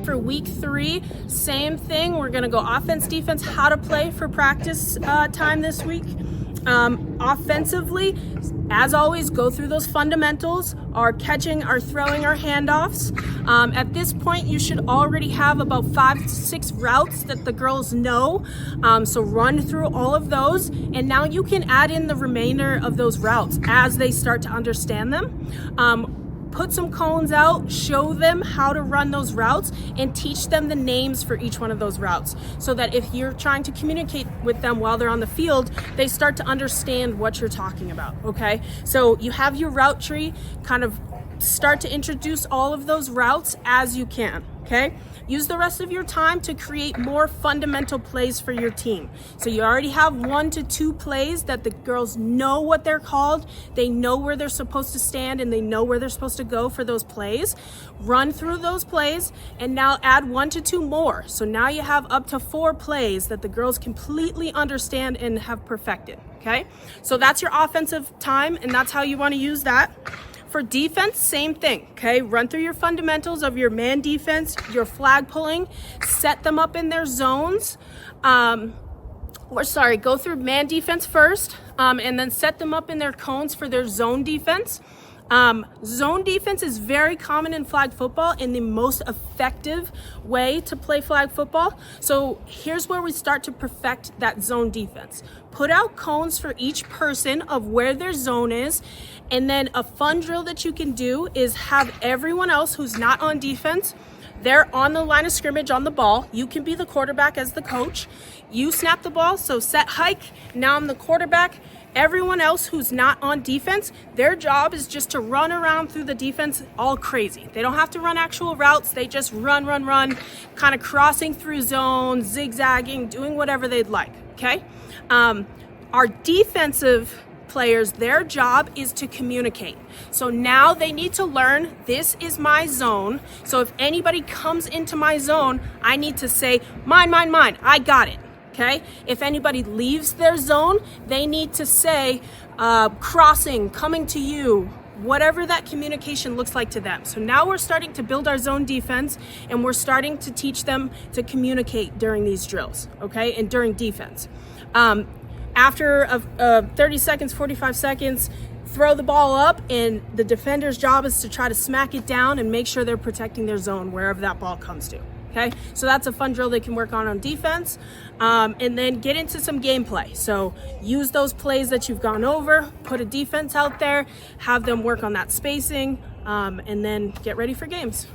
for week 3, same thing. We're gonna go offense, defense, how to play for practice time this week. Offensively, as always, go through those fundamentals, our catching, our throwing, our handoffs. At this point, you should already have about 5 to 6 routes that the girls know. So run through all of those, and now you can add in the remainder of those routes as they start to understand them. Put some cones out, show them how to run those routes, and teach them the names for each one of those routes, so that if you're trying to communicate with them while they're on the field, they start to understand what you're talking about, okay? So you have your route tree, kind of start to introduce all of those routes as you can, okay? Use the rest of your time to create more fundamental plays for your team. So you already have 1 to 2 plays that the girls know what they're called, they know where they're supposed to stand, and they know where they're supposed to go for those plays. Run through those plays, and now add 1 to 2 more. So now you have up to 4 plays that the girls completely understand and have perfected, okay? So that's your offensive time, and that's how you want to use that. For defense, same thing, okay? Run through your fundamentals of your man defense, your flag pulling, set them up in their zones. Go through man defense first, and then set them up in their cones for their zone defense. Zone defense is very common in flag football and the most effective way to play flag football. So here's where we start to perfect that zone defense. Put out cones for each person of where their zone is, and then a fun drill that you can do is have everyone else who's not on defense, they're on the line of scrimmage on the ball. You can be the quarterback as the coach. You snap the ball, so set hike, now I'm the quarterback. Everyone else who's not on defense, their job is just to run around through the defense all crazy. They don't have to run actual routes, they just run, kind of crossing through zones, zigzagging, doing whatever they'd like, okay? Our defensive players, their job is to communicate. So now they need to learn, this is my zone. So if anybody comes into my zone, I need to say, mine, I got it. Okay? If anybody leaves their zone, they need to say, crossing, coming to you, whatever that communication looks like to them. So now we're starting to build our zone defense, and we're starting to teach them to communicate during these drills, okay? And during defense. After 30 seconds, 45 seconds, throw the ball up, and the defender's job is to try to smack it down and make sure they're protecting their zone wherever that ball comes to. Okay, so that's a fun drill they can work on defense, and then get into some gameplay. So use those plays that you've gone over, put a defense out there, have them work on that spacing, and then get ready for games.